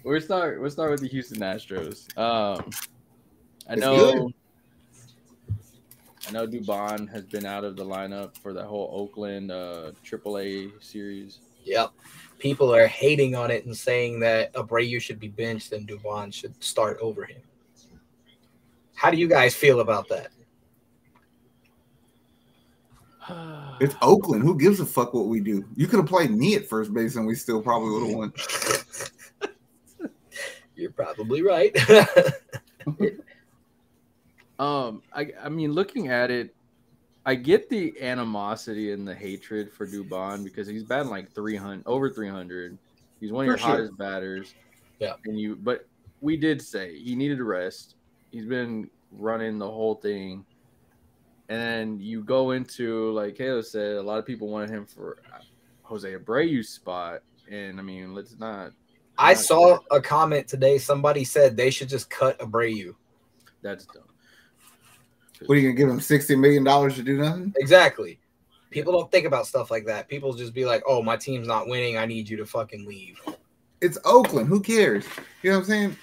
we'll start with the Houston Astros. I It's know. good. I know Dubon has been out of the lineup for the whole Oakland AAA series. Yep. People are hating on it and saying that Abreu should be benched and Dubon should start over him. How do you guys feel about that? It's Oakland. Who gives a fuck what we do? You could have played me at first base and we still probably would have won. You're probably right. I mean, looking at it, I get the animosity and the hatred for Dubon because he's batting like 300, over 300. He's one of your hottest batters. Yeah. But we did say he needed a rest. He's been running the whole thing. And then you go into, like Caleb said, a lot of people wanted him for Jose Abreu's spot. And I mean, let's not. I saw a comment today. Somebody said they should just cut Abreu. That's dumb. What are you gonna give him $60 million to do nothing? Exactly. People don't think about stuff like that. People just be like, "Oh, my team's not winning. I need you to fucking leave." It's Oakland. Who cares? You know what I'm saying?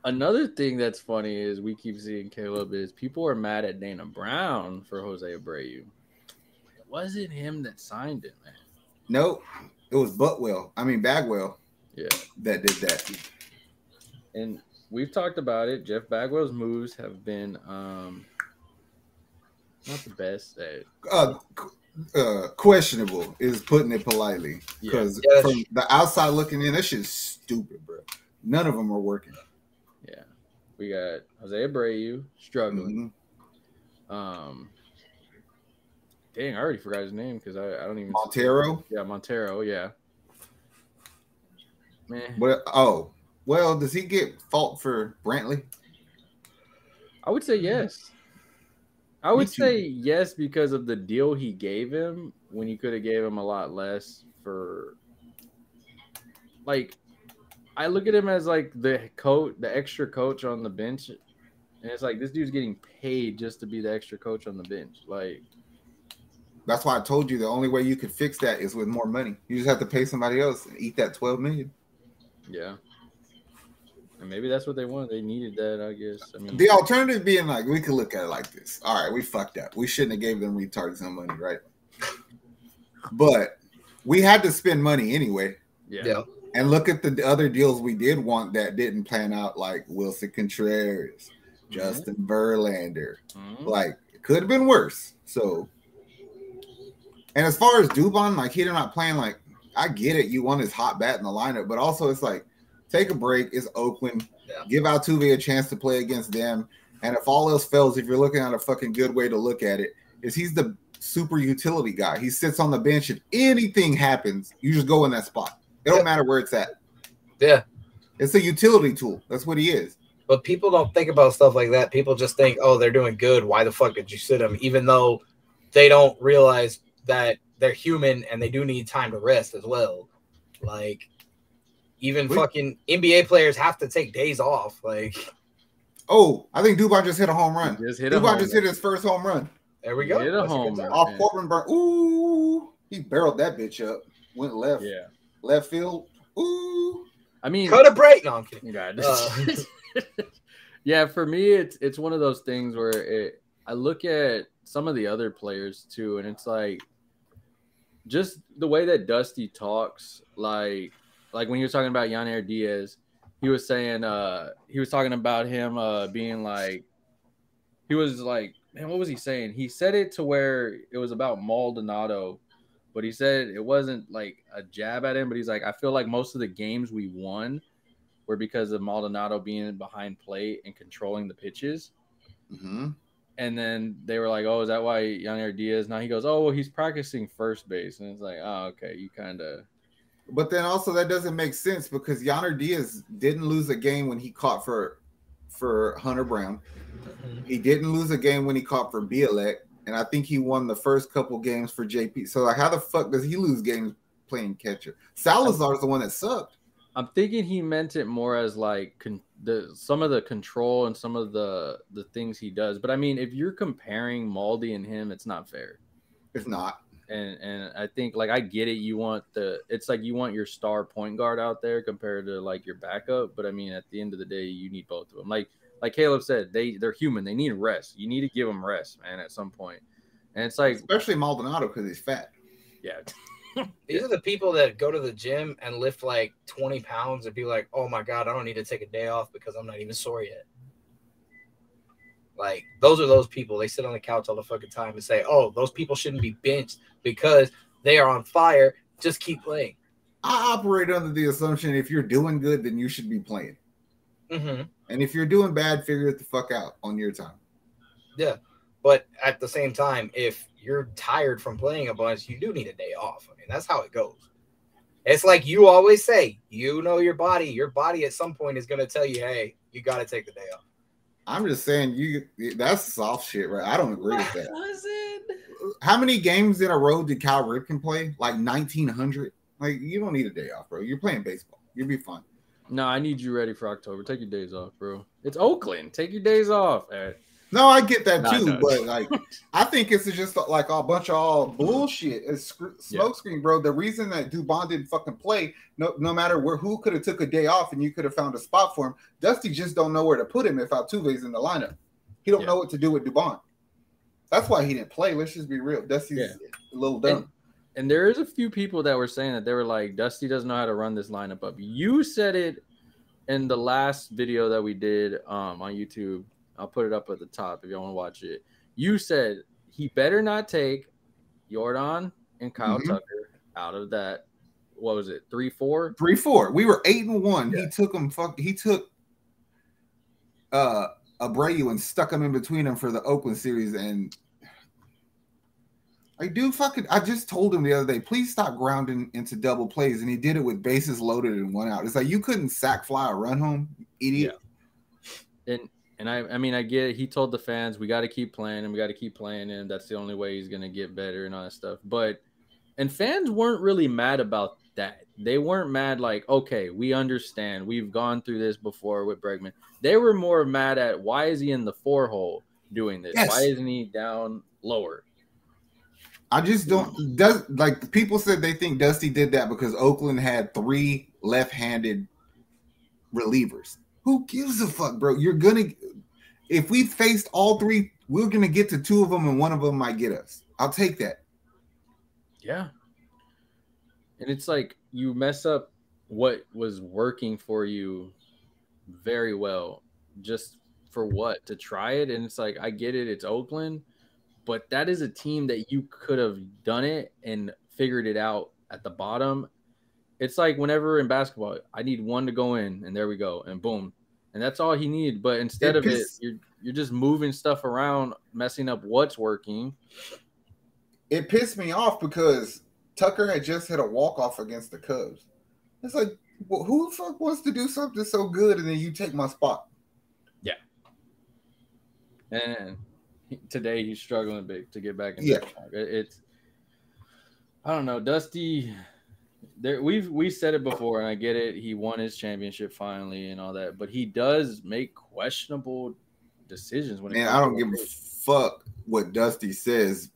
Another thing that's funny is we keep seeing Caleb is people are mad at Dana Brown for Jose Abreu. It wasn't him that signed it, man. Nope. It was Bagwell. Yeah, that did that. And we've talked about it. Jeff Bagwell's moves have been not the best. Questionable is putting it politely. Because from the outside looking in, that shit's stupid, bro. None of them are working. Yeah. We got Jose Abreu struggling. Mm-hmm. Dang, I already forgot his name because I don't even. Montero? Yeah, Montero, yeah. Man. Well, does he get fault for Brantley? I would say yes. I would say yes because of the deal he gave him when you could have gave him a lot less for. Like, I look at him as like the extra coach on the bench, and it's like this dude's getting paid just to be the extra coach on the bench. Like, that's why I told you the only way you could fix that is with more money. You just have to pay somebody else and eat that $12 million. Yeah. And maybe that's what they wanted. They needed that, I guess. I mean, the alternative being like, we could look at it like this. All right, we fucked up. We shouldn't have gave them retards some money, right? But we had to spend money anyway. Yeah. And look at the other deals we did want that didn't plan out, like Wilson Contreras, Justin Verlander. Like, it could have been worse. So, and as far as Dubon, like, he's not playing, like, I get it. You want his hot bat in the lineup, but also it's like, take a break. It's Oakland. Yeah. Give Altuve a chance to play against them. And if all else fails, if you're looking at a fucking good way to look at it, is he's the super utility guy. He sits on the bench. If anything happens, you just go in that spot. It don't matter where it's at. Yeah. It's a utility tool. That's what he is. But people don't think about stuff like that. People just think, oh, they're doing good. Why the fuck did you sit them? Even though they don't realize that they're human and they do need time to rest as well. Like, even fucking NBA players have to take days off. Like, I think Dubon just hit a home run. Dubon just hit his first home run. There we go. Hit a home run. Off Corbin Burn. Ooh, he barreled that bitch up. Went left. Yeah. Left field. Ooh. I mean, cut a break. No, I'm kidding. Yeah, for me, it's one of those things where I look at some of the other players too, and it's like just the way that Dusty talks, like when he was talking about Yanair Diaz, he was saying he was talking about him being like, he was like, man, what was he saying? He said it to where it was about Maldonado, but he said it wasn't like a jab at him, but he's like, I feel like most of the games we won were because of Maldonado being behind plate and controlling the pitches. Mm-hmm. And then they were like, oh, is that why Yanair Diaz? Now he goes, oh, well, he's practicing first base. And it's like, oh, okay, you kind of. But then also that doesn't make sense because Yanair Diaz didn't lose a game when he caught for Hunter Brown. He didn't lose a game when he caught for Bielek. And I think he won the first couple games for JP. So, like, how the fuck does he lose games playing catcher? Salazar's the one that sucked. I'm thinking he meant it more as like some of the control and some of the things he does. But I mean, if you're comparing Maldi and him, it's not fair. It's not. And I think like I get it. It's like you want your star point guard out there compared to like your backup. But I mean, at the end of the day, you need both of them. Like Caleb said, they're human. They need rest. You need to give them rest, man, at some point. And it's like, especially Maldonado because he's fat. Yeah. These are the people that go to the gym and lift like 20 pounds and be like, oh my God, I don't need to take a day off because I'm not even sore yet. Like, those are those people. They sit on the couch all the fucking time and say, oh, those people shouldn't be benched because they are on fire. Just keep playing. I operate under the assumption if you're doing good, then you should be playing. Mm-hmm. And if you're doing bad, figure it the fuck out on your time. Yeah. But at the same time, if you're tired from playing a bunch, you do need a day off. I mean, that's how it goes. It's like you always say, you know your body. Your body at some point is going to tell you, hey, you got to take the day off. I'm just saying, that's soft shit, right? I don't agree with that. How many games in a row did Cal Ripken play? Like 1,900? Like, you don't need a day off, bro. You're playing baseball. You'll be fine. No, I need you ready for October. Take your days off, bro. It's Oakland. Take your days off. No, I get that too, but like, I think it's just like a bunch of all bullshit. It's smokescreen, bro. The reason that Dubon didn't fucking play, no matter who could have took a day off and you could have found a spot for him. Dusty just don't know where to put him if Altuve's in the lineup. He don't know what to do with Dubon. That's why he didn't play. Let's just be real. Dusty's a little dumb. And there is a few people that were saying that they were like, Dusty doesn't know how to run this lineup up. You said it in the last video that we did on YouTube. I'll put it up at the top if you want to watch it. You said he better not take Jordan and Kyle Tucker out of that. What was it? 3-4? 3-4. We were 8-1. Yeah. He took Abreu and stuck him in between them for the Oakland series. And I just told him the other day, please stop grounding into double plays. And he did it with bases loaded and 1 out. It's like you couldn't sack fly or run home, idiot. Yeah. And I mean, I get it. He told the fans, we got to keep playing and we got to keep playing. And that's the only way he's going to get better and all that stuff. And fans weren't really mad about that. They weren't mad like, okay, we understand. We've gone through this before with Bregman. They were more mad at why is he in the 4 hole doing this? Yes. Why isn't he down lower? I just don't like people said they think Dusty did that because Oakland had 3 left-handed relievers. Who gives a fuck, bro? If we faced all 3, we're gonna get to 2 of them and 1 of them might get us. I'll take that. Yeah. And it's like you mess up what was working for you very well just for what? To try it? And it's like, I get it, it's Oakland, but that is a team that you could have done it and figured it out at the bottom. It's like whenever in basketball, I need 1 to go in, and there we go, and boom. And that's all he needed. But instead of it, you're just moving stuff around, messing up what's working. It pissed me off because Tucker had just hit a walk-off against the Cubs. It's like, well, who the fuck wants to do something so good and then you take my spot? Yeah. And today he's struggling big to get back in. It's I don't know, Dusty. We said it before, and I get it. He won his championship finally and all that, but he does make questionable decisions when. Man, I don't give a fuck what Dusty says.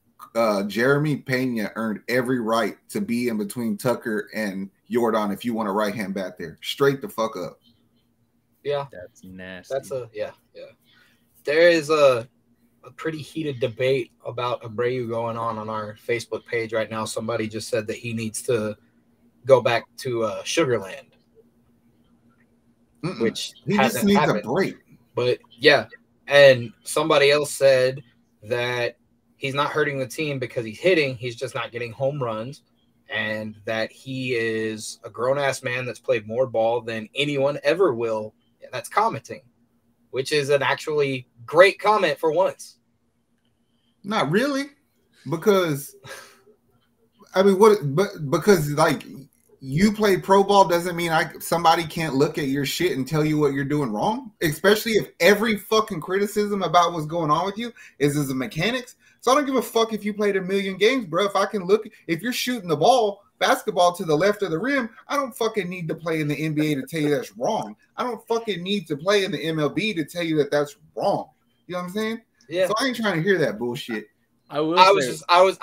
Jeremy Pena earned every right to be in between Tucker and Jordan if you want a right hand back there. Straight the fuck up. Yeah, that's nasty. That's yeah. There is a pretty heated debate about Abreu going on our Facebook page right now. Somebody just said that he needs to go back to Sugarland, which he just needs a break. But yeah, and somebody else said that he's not hurting the team because he's hitting, he's just not getting home runs, and that he is a grown-ass man that's played more ball than anyone ever will. That's commenting, which is an actually great comment for once. Not really, because I mean, because like you play pro ball doesn't mean somebody can't look at your shit and tell you what you're doing wrong, especially if every fucking criticism about what's going on with you is the mechanics. So I don't give a fuck if you played 1,000,000 games, bro. If you're shooting the ball, basketball to the left of the rim, I don't fucking need to play in the NBA to tell you that's wrong. I don't fucking need to play in the MLB to tell you that that's wrong. You know what I'm saying? Yeah. So I ain't trying to hear that bullshit. I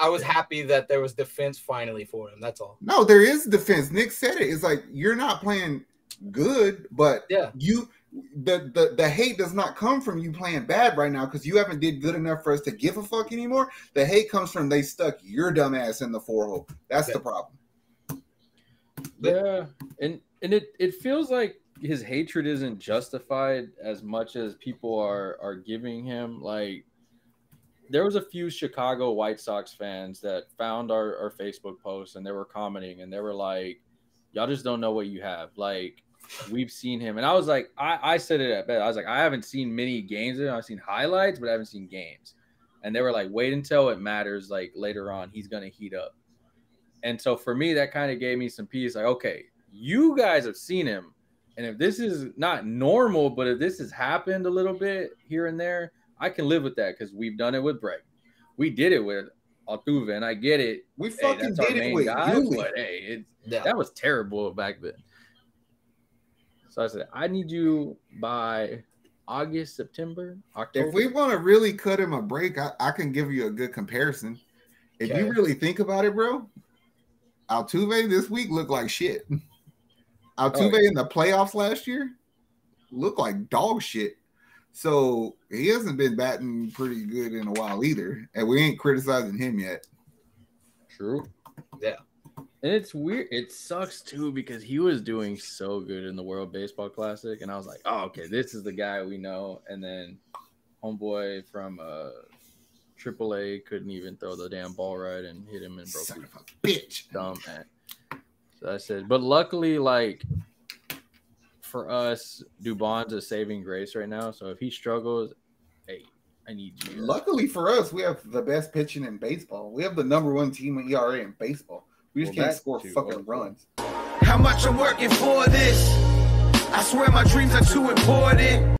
was happy that there was defense finally for him. That's all. No, there is defense. Nick said it. It's like you're not playing good, but the hate does not come from you playing bad right now because you haven't did good enough for us to give a fuck anymore. The hate comes from they stuck your dumb ass in the 4-hole. That's the problem. Yeah, and it feels like his hatred isn't justified as much as people are giving him. Like, there was a few Chicago White Sox fans that found our Facebook post and they were commenting and they were like, y'all just don't know what you have. Like, we've seen him. And I was like, I said it at bed. I was like, I haven't seen many games. I've seen highlights, but I haven't seen games. And they were like, wait until it matters. Like, later on, he's going to heat up. And so for me, that kind of gave me some peace. Like, okay, you guys have seen him. And if this is not normal, but if this has happened a little bit here and there, I can live with that because we've done it with Bregman. We did it with Altuve, and I get it. We fucking did it with you. But hey, that was terrible back then. So I said, I need you by August, September, October. If we want to really cut him a break, I can give you a good comparison. If you really think about it, bro, Altuve this week looked like shit. Altuve in the playoffs last year looked like dog shit. So he hasn't been batting pretty good in a while either. And we ain't criticizing him yet. True. Yeah. And it's weird. It sucks too because he was doing so good in the World Baseball Classic. And I was like, oh, okay, this is the guy we know. And then homeboy from AAA couldn't even throw the damn ball right and hit him and broke Son of a bitch. Dumb man. So I said, but luckily, like, for us, Dubon's a saving grace right now. So if he struggles, hey, I need you. Luckily for us, we have the best pitching in baseball. We have the #1 team in ERA in baseball. We just can't score fucking runs. How much I'm working for this? I swear my dreams are too important.